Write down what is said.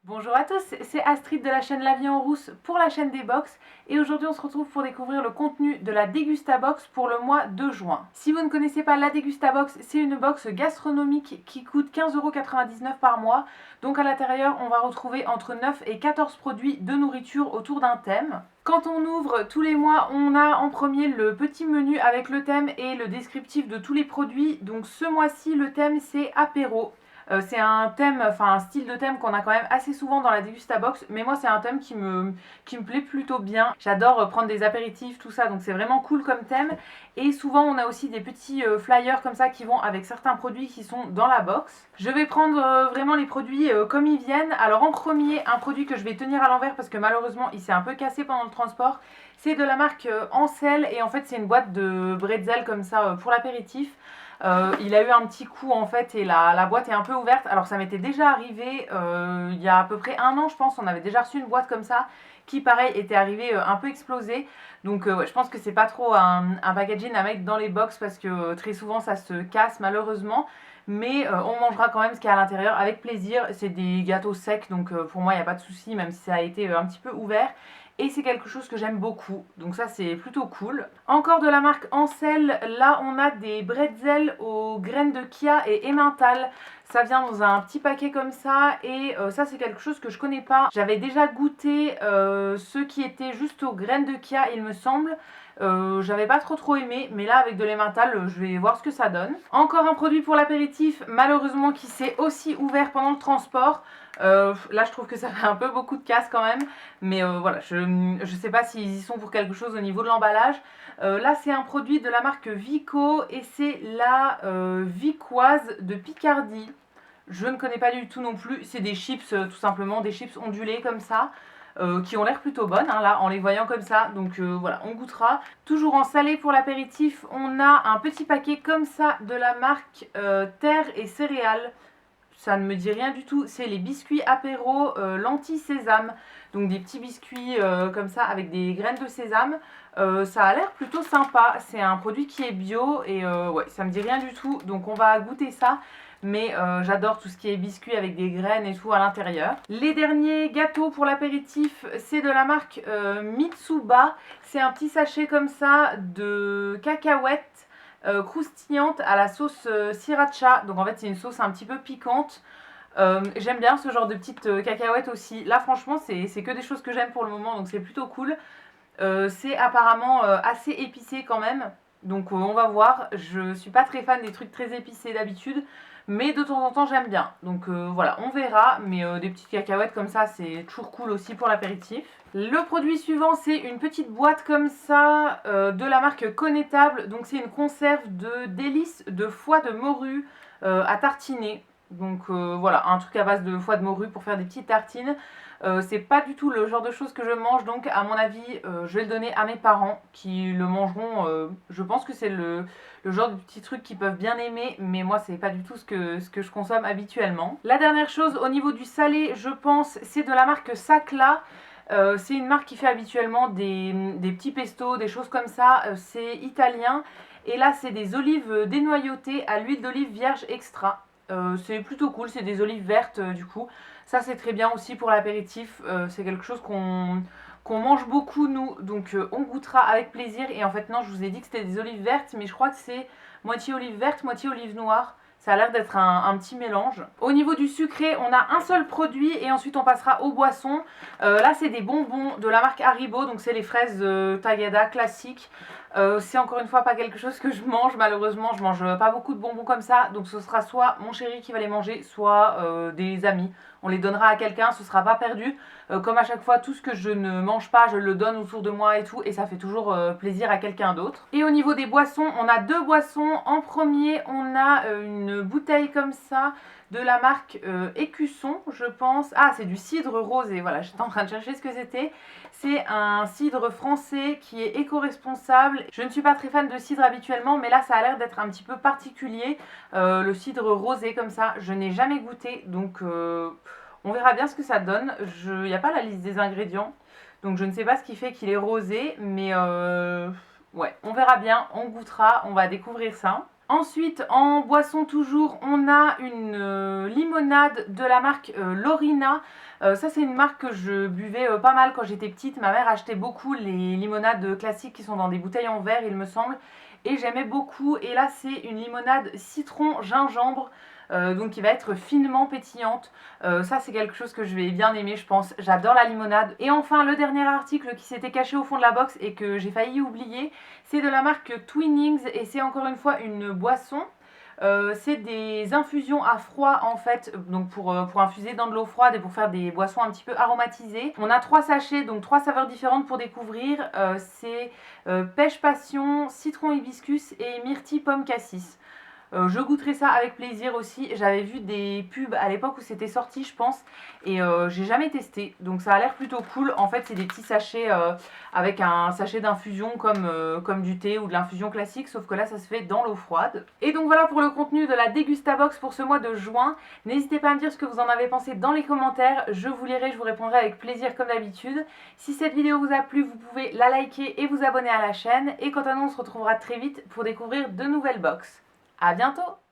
Bonjour à tous, c'est Astrid de la chaîne La Vie en Rousse pour la chaîne des box et aujourd'hui on se retrouve pour découvrir le contenu de la Dégustabox pour le mois de juin. Si vous ne connaissez pas la Dégustabox, c'est une box gastronomique qui coûte 15,99 € par mois. Donc à l'intérieur on va retrouver entre 9 et 14 produits de nourriture autour d'un thème. Quand on ouvre tous les mois, on a en premier le petit menu avec le thème et le descriptif de tous les produits. Donc ce mois-ci le thème c'est apéro. C'est un thème, enfin un style de thème qu'on a quand même assez souvent dans la Dégustabox, mais moi c'est un thème qui me plaît plutôt bien. J'adore prendre des apéritifs, tout ça, donc c'est vraiment cool comme thème. Et souvent on a aussi des petits flyers comme ça qui vont avec certains produits qui sont dans la box. Je vais prendre vraiment les produits comme ils viennent. Alors en premier, un produit que je vais tenir à l'envers parce que malheureusement il s'est un peu cassé pendant le transport. C'est de la marque Ansel et en fait c'est une boîte de bretzel comme ça pour l'apéritif. Il a eu un petit coup en fait et la boîte est un peu ouverte. Alors ça m'était déjà arrivé il y a à peu près un an je pense, on avait déjà reçu une boîte comme ça qui pareil était arrivée un peu explosée. Donc ouais, je pense que c'est pas trop un packaging à mettre dans les box parce que très souvent ça se casse malheureusement. Mais on mangera quand même ce qu'il y a à l'intérieur avec plaisir. C'est des gâteaux secs donc pour moi il n'y a pas de souci même si ça a été un petit peu ouvert. Et c'est quelque chose que j'aime beaucoup, donc ça c'est plutôt cool. Encore de la marque Ansel, là on a des bretzels aux graines de chia et emmental. Ça vient dans un petit paquet comme ça et ça c'est quelque chose que je connais pas. J'avais déjà goûté ceux qui étaient juste aux graines de chia il me semble. J'avais pas trop aimé, mais là avec de l'emmental je vais voir ce que ça donne. Encore un produit pour l'apéritif, malheureusement qui s'est aussi ouvert pendant le transport. Là je trouve que ça fait un peu beaucoup de casse quand même, mais voilà, je sais pas s'ils y sont pour quelque chose au niveau de l'emballage. Là c'est un produit de la marque Vico et c'est la Vicoise de Picardie. Je ne connais pas du tout non plus, c'est des chips tout simplement, des chips ondulées comme ça. Qui ont l'air plutôt bonnes hein, là en les voyant comme ça, donc voilà, on goûtera. Toujours en salé pour l'apéritif, on a un petit paquet comme ça de la marque Terre et Céréales. Ça ne me dit rien du tout, c'est les biscuits apéro lentilles sésame. Donc des petits biscuits comme ça avec des graines de sésame. Ça a l'air plutôt sympa, c'est un produit qui est bio et ouais, ça me dit rien du tout. Donc on va goûter ça. Mais j'adore tout ce qui est biscuits avec des graines et tout à l'intérieur. Les derniers gâteaux pour l'apéritif, c'est de la marque Mitsuba. C'est un petit sachet comme ça de cacahuètes croustillante à la sauce sriracha. Donc en fait c'est une sauce un petit peu piquante. J'aime bien ce genre de petites cacahuètes aussi. Là franchement c'est que des choses que j'aime pour le moment, donc c'est plutôt cool. C'est apparemment assez épicé quand même. Donc on va voir. Je suis pas très fan des trucs très épicés d'habitude, mais de temps en temps j'aime bien. Donc voilà, on verra. Mais des petites cacahuètes comme ça c'est toujours cool aussi pour l'apéritif. Le produit suivant c'est une petite boîte comme ça de la marque Connétable. Donc c'est une conserve de délices de foie de morue à tartiner. Donc voilà, un truc à base de foie de morue pour faire des petites tartines. C'est pas du tout le genre de choses que je mange, donc à mon avis je vais le donner à mes parents qui le mangeront. Je pense que c'est le genre de petits trucs qu'ils peuvent bien aimer, mais moi c'est pas du tout ce que je consomme habituellement. La dernière chose au niveau du salé, je pense, c'est de la marque Sacla. C'est une marque qui fait habituellement des petits pestos, des choses comme ça. C'est italien et là c'est des olives dénoyautées à l'huile d'olive vierge extra. C'est plutôt cool, c'est des olives vertes du coup. Ça c'est très bien aussi pour l'apéritif, c'est quelque chose qu'on mange beaucoup nous, donc on goûtera avec plaisir. Et en fait non, je vous ai dit que c'était des olives vertes, mais je crois que c'est moitié olive verte, moitié olive noire. Ça a l'air d'être un petit mélange. Au niveau du sucré, on a un seul produit et ensuite on passera aux boissons. Là c'est des bonbons de la marque Haribo, donc c'est les fraises Tagada classiques. C'est encore une fois pas quelque chose que je mange, malheureusement je mange pas beaucoup de bonbons comme ça, donc ce sera soit mon chéri qui va les manger, soit des amis. On les donnera à quelqu'un, ce sera pas perdu. Comme à chaque fois, tout ce que je ne mange pas, je le donne autour de moi et tout, et ça fait toujours plaisir à quelqu'un d'autre. Et au niveau des boissons, on a deux boissons. En premier, on a une bouteille comme ça de la marque Écusson, je pense. Ah, c'est du cidre rosé, voilà, j'étais en train de chercher ce que c'était. C'est un cidre français qui est éco-responsable. Je ne suis pas très fan de cidre habituellement, mais là ça a l'air d'être un petit peu particulier. Le cidre rosé comme ça, je n'ai jamais goûté, donc on verra bien ce que ça donne. Il n'y a pas la liste des ingrédients, donc je ne sais pas ce qui fait qu'il est rosé, mais ouais, on verra bien, on goûtera, on va découvrir ça. Ensuite, en boisson toujours, on a une limonade de la marque Lorina. Ça, c'est une marque que je buvais pas mal quand j'étais petite. Ma mère achetait beaucoup les limonades classiques qui sont dans des bouteilles en verre, il me semble. Et j'aimais beaucoup. Et là, c'est une limonade citron-gingembre. Donc qui va être finement pétillante. Ça c'est quelque chose que je vais bien aimer, je pense. J'adore la limonade. Et enfin le dernier article qui s'était caché au fond de la box et que j'ai failli oublier, c'est de la marque Twinings et c'est encore une fois une boisson. C'est des infusions à froid en fait, donc pour infuser dans de l'eau froide et pour faire des boissons un petit peu aromatisées. On a 3 sachets, donc 3 saveurs différentes pour découvrir. C'est pêche passion, citron hibiscus et myrtille pomme cassis. Je goûterai ça avec plaisir aussi. J'avais vu des pubs à l'époque où c'était sorti, je pense, et j'ai jamais testé. Donc ça a l'air plutôt cool. En fait, c'est des petits sachets avec un sachet d'infusion comme du thé ou de l'infusion classique, sauf que là, ça se fait dans l'eau froide. Et donc voilà pour le contenu de la Dégustabox pour ce mois de juin. N'hésitez pas à me dire ce que vous en avez pensé dans les commentaires. Je vous lirai, je vous répondrai avec plaisir comme d'habitude. Si cette vidéo vous a plu, vous pouvez la liker et vous abonner à la chaîne. Et quant à nous, on se retrouvera très vite pour découvrir de nouvelles box. À bientôt!